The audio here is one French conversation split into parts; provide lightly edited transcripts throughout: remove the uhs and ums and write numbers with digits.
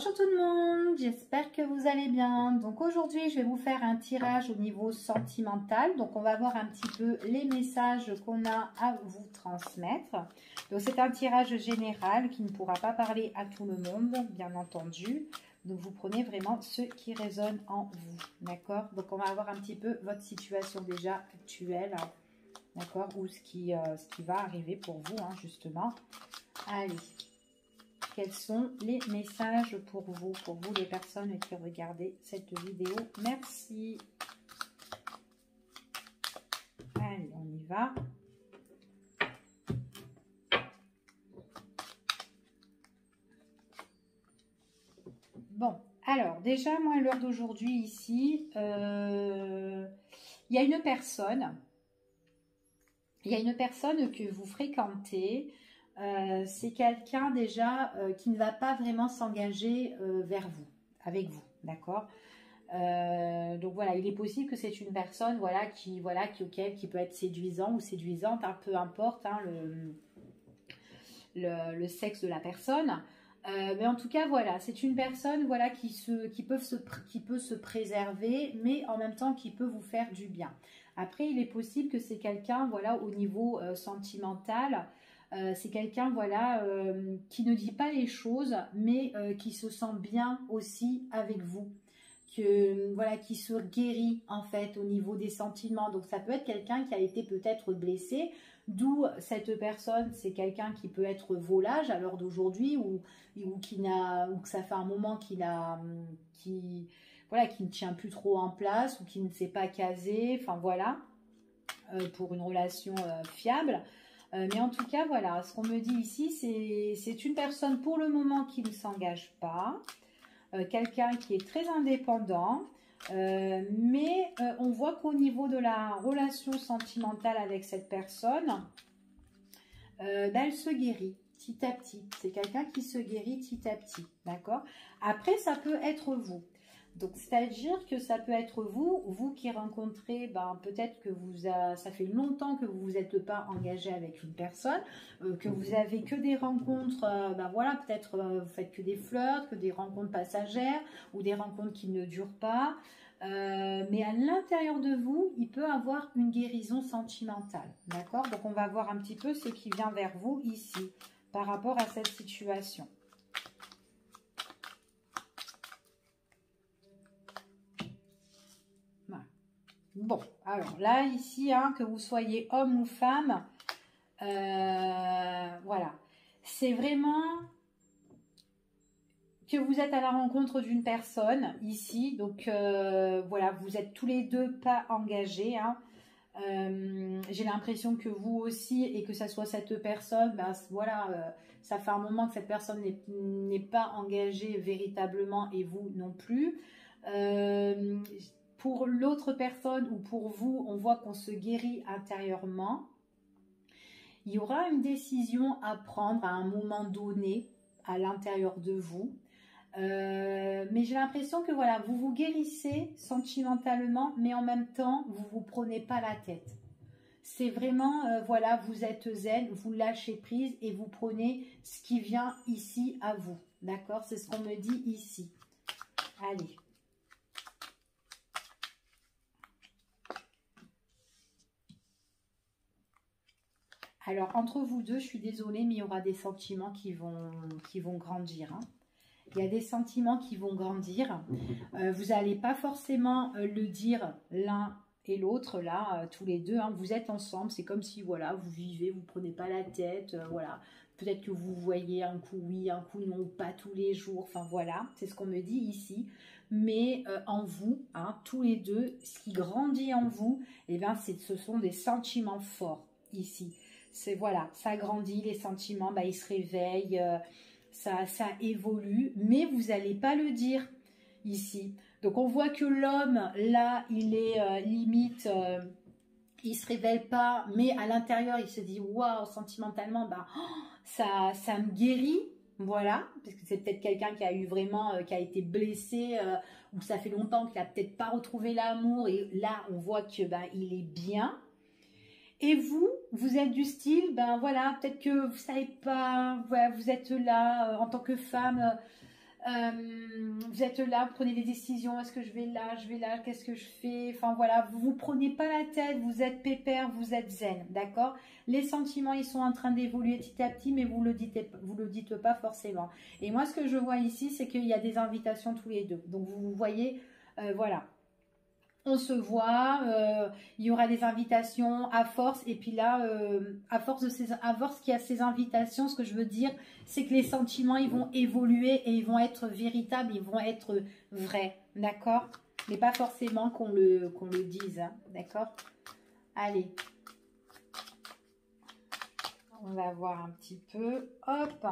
Bonjour tout le monde, j'espère que vous allez bien. Donc aujourd'hui, je vais vous faire un tirage au niveau sentimental. Donc on va voir un petit peu les messages qu'on a à vous transmettre. Donc c'est un tirage général qui ne pourra pas parler à tout le monde, bien entendu. Donc vous prenez vraiment ce qui résonne en vous, d'accord? Donc on va voir un petit peu votre situation déjà actuelle, d'accord? Ou ce qui va arriver pour vous, hein, justement. Allez. Quels sont les messages pour vous les personnes qui regardez cette vidéo? Merci. Allez, on y va. Bon, alors déjà, moi, à l'heure d'aujourd'hui, ici, il y a une personne. Il y a une personne que vous fréquentez. C'est quelqu'un déjà qui ne va pas vraiment s'engager vers vous, avec vous, d'accord? Donc voilà, il est possible que c'est une personne qui peut être séduisant ou séduisante, hein, peu importe hein, le sexe de la personne. Mais en tout cas, voilà, c'est une personne qui peut se préserver, mais en même temps qui peut vous faire du bien. Après, il est possible que c'est quelqu'un, au niveau sentimental, c'est quelqu'un qui ne dit pas les choses, mais qui se sent bien aussi avec vous, qui se guérit en fait au niveau des sentiments. Donc ça peut être quelqu'un qui a été peut-être blessé, d'où cette personne, c'est quelqu'un qui peut être volage à l'heure d'aujourd'hui ou que ça fait un moment qui ne tient plus trop en place ou qui ne s'est pas casé, enfin voilà, pour une relation fiable. Mais en tout cas, voilà, ce qu'on me dit ici, c'est une personne pour le moment qui ne s'engage pas, quelqu'un qui est très indépendant, mais on voit qu'au niveau de la relation sentimentale avec cette personne, elle se guérit petit à petit. C'est quelqu'un qui se guérit petit à petit, d'accord? Après, ça peut être vous. Donc, c'est-à-dire que ça peut être vous qui rencontrez, peut-être que ça fait longtemps que vous ne vous êtes pas engagé avec une personne, que vous avez que des rencontres, peut-être vous faites que des flirts, que des rencontres passagères ou des rencontres qui ne durent pas. Mais à l'intérieur de vous, il peut avoir une guérison sentimentale, d'accord? Donc, on va voir un petit peu ce qui vient vers vous ici, par rapport à cette situation. Bon, alors là, ici, hein, que vous soyez homme ou femme, voilà. C'est vraiment que vous êtes à la rencontre d'une personne, ici. Donc, voilà, vous êtes tous les deux pas engagés, hein. J'ai l'impression que vous aussi, et que ça soit cette personne, ça fait un moment que cette personne n'est pas engagée véritablement, et vous non plus. Pour l'autre personne ou pour vous, on voit qu'on se guérit intérieurement. Il y aura une décision à prendre à un moment donné à l'intérieur de vous. Mais j'ai l'impression que voilà, vous vous guérissez sentimentalement, mais en même temps, vous ne vous prenez pas la tête. C'est vraiment, vous êtes zen, vous lâchez prise et vous prenez ce qui vient ici à vous. D'accord? C'est ce qu'on me dit ici. Allez. Alors, entre vous deux, je suis désolée, mais il y aura des sentiments qui vont grandir. Hein. Il y a des sentiments qui vont grandir. Vous n'allez pas forcément le dire l'un et l'autre, là, tous les deux. Hein. Vous êtes ensemble, c'est comme si, voilà, vous vivez, vous ne prenez pas la tête, voilà. Peut-être que vous voyez un coup oui, un coup non, pas tous les jours. Enfin, voilà, c'est ce qu'on me dit ici. Mais en vous, hein, tous les deux, ce qui grandit en vous, eh bien, ce sont des sentiments forts ici. C'est voilà, ça grandit, les sentiments, ils se réveillent, ça évolue, mais vous n'allez pas le dire ici. Donc on voit que l'homme, là, il est limite, il se révèle pas, mais à l'intérieur, il se dit, waouh, sentimentalement, ça me guérit, voilà, parce que c'est peut-être quelqu'un qui a eu vraiment, qui a été blessé, ou ça fait longtemps qu'il n'a peut-être pas retrouvé l'amour, et là, on voit que il est bien. Et vous êtes du style, peut-être que vous savez pas, voilà, vous êtes là en tant que femme, Vous êtes là, vous prenez des décisions, est-ce que je vais là, qu'est-ce que je fais? Enfin voilà, vous vous prenez pas la tête, vous êtes pépère, vous êtes zen, d'accord? Les sentiments, ils sont en train d'évoluer petit à petit, mais vous le dites pas forcément. Et moi, ce que je vois ici, c'est qu'il y a des invitations tous les deux. Donc vous voyez, voilà. On se voit, il y aura des invitations à force, et puis là, à force qu'il y a ces invitations, ce que je veux dire, c'est que les sentiments, ils vont évoluer et ils vont être véritables, ils vont être vrais, d'accord? Mais pas forcément qu'on le dise, hein, d'accord? Allez, on va voir un petit peu, hop,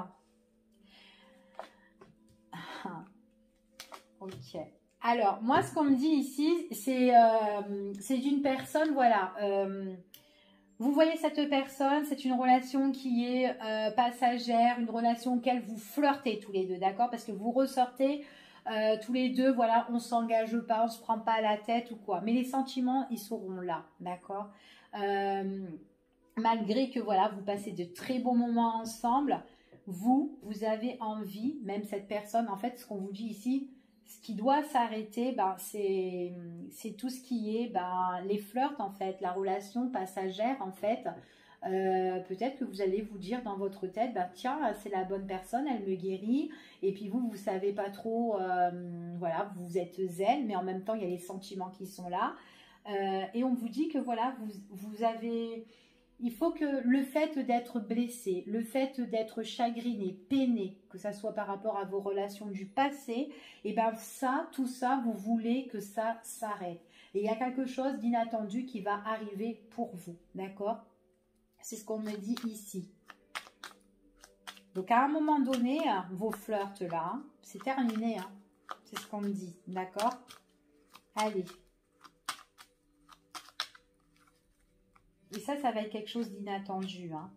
ok. Alors, moi, ce qu'on me dit ici, c'est d'une personne, voilà, vous voyez cette personne, c'est une relation qui est passagère, une relation auquel vous flirtez tous les deux, d'accord? Parce que vous ressortez tous les deux, voilà, on s'engage pas, on se prend pas la tête ou quoi. Mais les sentiments, ils seront là, d'accord? Malgré que, voilà, vous passez de très bons moments ensemble, vous avez envie, même cette personne, en fait, ce qu'on vous dit ici, ce qui doit s'arrêter, ben, c'est tout ce qui est ben, les flirts, en fait, la relation passagère, en fait. Peut-être que vous allez vous dire dans votre tête, ben, tiens, c'est la bonne personne, elle me guérit. Et puis vous savez pas trop, voilà, vous êtes zen, mais en même temps, il y a les sentiments qui sont là. Et on vous dit que, voilà, vous avez... Il faut que le fait d'être blessé, le fait d'être chagriné, peiné, que ça soit par rapport à vos relations du passé, et bien ça, tout ça, vous voulez que ça s'arrête. Et il y a quelque chose d'inattendu qui va arriver pour vous, d'accord? C'est ce qu'on me dit ici. Donc à un moment donné, vos flirts là, c'est terminé, hein. C'est ce qu'on me dit, d'accord? Allez. Et ça va être quelque chose d'inattendu. Hein.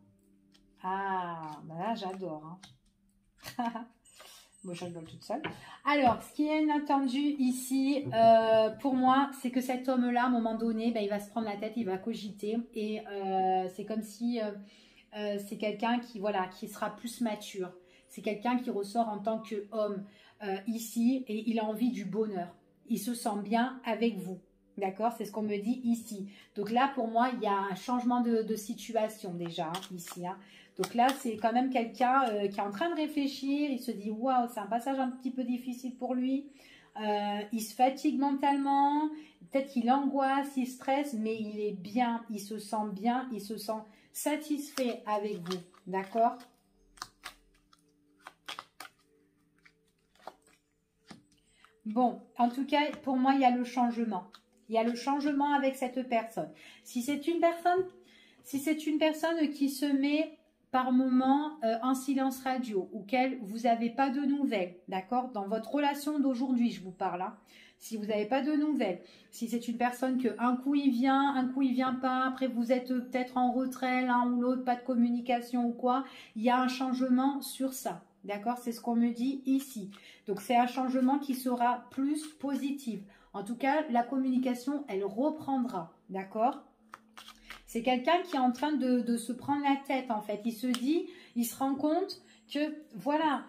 Ah, bah là, j'adore. Hein. Bon, je rigole toute seule. Alors, ce qui est inattendu ici, pour moi, c'est que cet homme-là, à un moment donné, bah, il va se prendre la tête, il va cogiter. Et c'est comme si c'est quelqu'un qui, voilà, qui sera plus mature. C'est quelqu'un qui ressort en tant qu'homme ici et il a envie du bonheur. Il se sent bien avec vous. D'accord, c'est ce qu'on me dit ici. Donc là, pour moi, il y a un changement de situation déjà, hein, ici. Hein. Donc là, c'est quand même quelqu'un qui est en train de réfléchir. Il se dit, waouh, c'est un passage un petit peu difficile pour lui. Il se fatigue mentalement. Peut-être qu'il angoisse, il stresse, mais il est bien. Il se sent bien, il se sent satisfait avec vous. D'accord ? Bon, en tout cas, pour moi, il y a le changement. Il y a le changement avec cette personne. Si c'est une personne qui se met par moment en silence radio ou qu'elle vous n'avez pas de nouvelles, d'accord? Dans votre relation d'aujourd'hui, je vous parle. Hein, si vous n'avez pas de nouvelles, si c'est une personne que un coup il vient pas, après vous êtes peut-être en retrait l'un ou l'autre, pas de communication ou quoi, il y a un changement sur ça. D'accord? C'est ce qu'on me dit ici. Donc, c'est un changement qui sera plus positif. En tout cas, la communication, elle reprendra. D'accord? C'est quelqu'un qui est en train de se prendre la tête, en fait. Il se dit, il se rend compte que, voilà,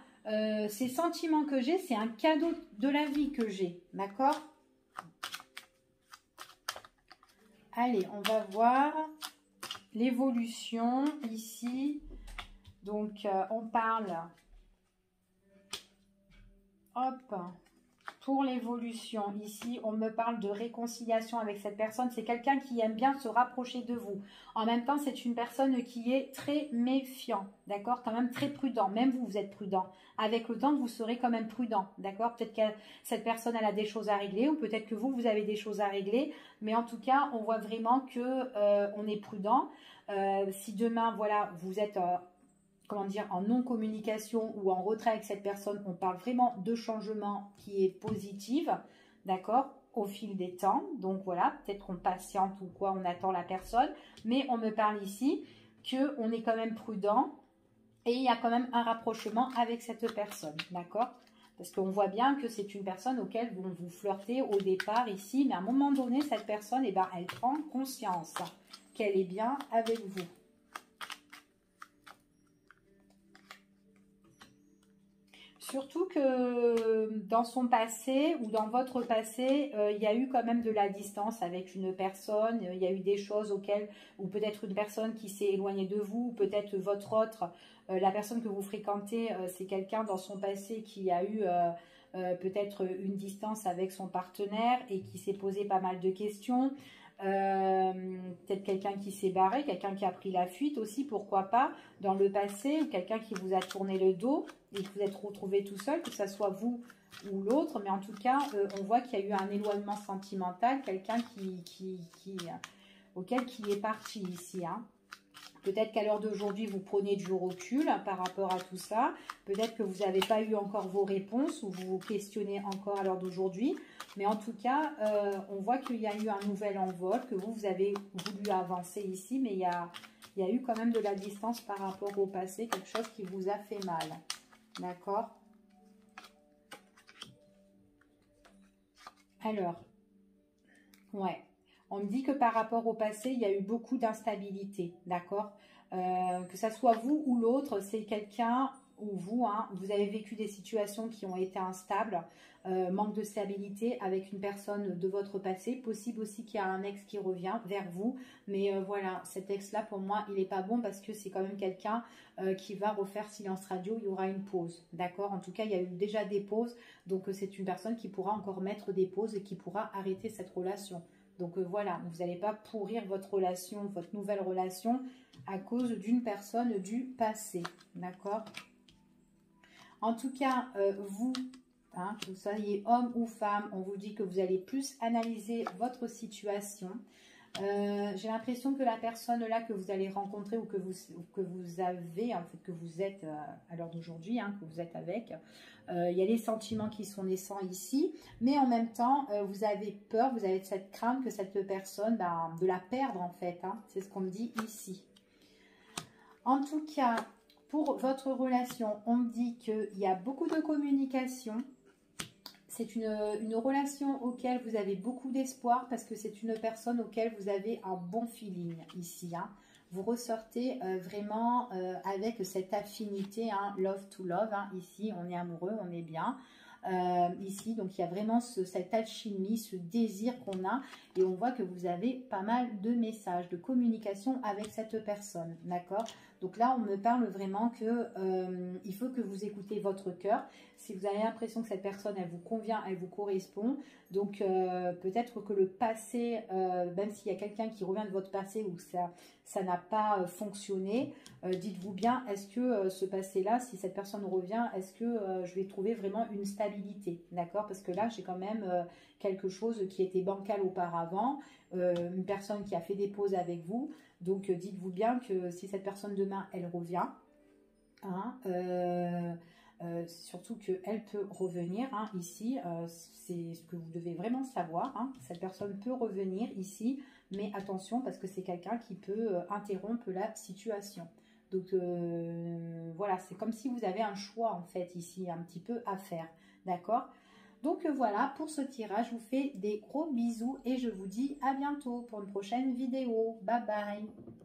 ces sentiments que j'ai, c'est un cadeau de la vie que j'ai. D'accord? Allez, on va voir l'évolution ici. Donc, on parle... Hop, pour l'évolution, ici, on me parle de réconciliation avec cette personne. C'est quelqu'un qui aime bien se rapprocher de vous. En même temps, c'est une personne qui est très méfiant, d'accord? Quand même très prudent. Même vous, vous êtes prudent. Avec le temps, vous serez quand même prudent, d'accord? Peut-être que cette personne, elle a des choses à régler ou peut-être que vous avez des choses à régler. Mais en tout cas, on voit vraiment que on est prudent. Si demain, voilà, vous êtes... comment dire, en non-communication ou en retrait avec cette personne, on parle vraiment de changement qui est positif, d'accord, au fil des temps. Donc voilà, peut-être on patiente ou quoi, on attend la personne, mais on me parle ici qu'on est quand même prudent et il y a quand même un rapprochement avec cette personne, d'accord? Parce qu'on voit bien que c'est une personne auquel vous flirtez au départ ici, mais à un moment donné, cette personne, eh ben, elle prend conscience qu'elle est bien avec vous. surtout que dans son passé ou dans votre passé, il y a eu quand même de la distance avec une personne. Il y a eu des choses auxquelles, ou peut-être une personne qui s'est éloignée de vous, ou peut-être votre autre, la personne que vous fréquentez, c'est quelqu'un dans son passé qui a eu peut-être une distance avec son partenaire et qui s'est posé pas mal de questions. Peut-être quelqu'un qui s'est barré, quelqu'un qui a pris la fuite aussi, pourquoi pas, dans le passé, ou quelqu'un qui vous a tourné le dos et que vous êtes retrouvé tout seul, que ce soit vous ou l'autre, mais en tout cas, on voit qu'il y a eu un éloignement sentimental, quelqu'un auquel qui est parti ici, hein. Peut-être qu'à l'heure d'aujourd'hui, vous prenez du recul par rapport à tout ça. Peut-être que vous n'avez pas eu encore vos réponses ou vous vous questionnez encore à l'heure d'aujourd'hui. Mais en tout cas, on voit qu'il y a eu un nouvel envol, que vous avez voulu avancer ici, mais il y a eu quand même de la distance par rapport au passé, quelque chose qui vous a fait mal. D'accord? Alors, ouais. On me dit que par rapport au passé, il y a eu beaucoup d'instabilité, d'accord? Que ça soit vous ou l'autre, c'est quelqu'un ou vous, hein, vous avez vécu des situations qui ont été instables, manque de stabilité avec une personne de votre passé. Possible aussi qu'il y a un ex qui revient vers vous, mais voilà, cet ex-là, pour moi, il n'est pas bon parce que c'est quand même quelqu'un qui va refaire silence radio. Il y aura une pause, d'accord? En tout cas, il y a eu déjà des pauses, donc c'est une personne qui pourra encore mettre des pauses et qui pourra arrêter cette relation. Donc voilà, vous n'allez pas pourrir votre relation, votre nouvelle relation à cause d'une personne du passé, d'accord? En tout cas, vous, hein, que vous soyez homme ou femme, on vous dit que vous allez plus analyser votre situation. J'ai l'impression que la personne là que vous allez rencontrer ou que vous avez, en fait, que vous êtes à l'heure d'aujourd'hui, hein, que vous êtes avec, il y a les sentiments qui sont naissants ici, mais en même temps, vous avez peur, vous avez cette crainte que cette personne, de la perdre en fait, hein, c'est ce qu'on me dit ici. En tout cas, pour votre relation, on me dit qu'il y a beaucoup de communication. C'est une relation auquel vous avez beaucoup d'espoir parce que c'est une personne auquel vous avez un bon feeling ici, hein. Vous ressortez vraiment avec cette affinité, hein, love to love, hein. Ici, on est amoureux, on est bien. Ici, donc il y a vraiment cette alchimie, ce désir qu'on a et on voit que vous avez pas mal de messages, de communication avec cette personne, d'accord? Donc là, on me parle vraiment que il faut que vous écoutez votre cœur. Si vous avez l'impression que cette personne, elle vous convient, elle vous correspond, donc peut-être que le passé, même s'il y a quelqu'un qui revient de votre passé ou ça n'a pas fonctionné, dites-vous bien, est-ce que ce passé-là, si cette personne revient, est-ce que je vais trouver vraiment une stabilité, d'accord? Parce que là, j'ai quand même quelque chose qui était bancal auparavant, une personne qui a fait des pauses avec vous, donc dites-vous bien que si cette personne demain, elle revient, hein, surtout qu'elle peut revenir, hein, ici, c'est ce que vous devez vraiment savoir, hein, cette personne peut revenir ici, mais attention parce que c'est quelqu'un qui peut interrompre la situation. Donc voilà, c'est comme si vous avez un choix en fait ici, un petit peu à faire, d'accord? Donc voilà, pour ce tirage, je vous fais des gros bisous et je vous dis à bientôt pour une prochaine vidéo. Bye bye!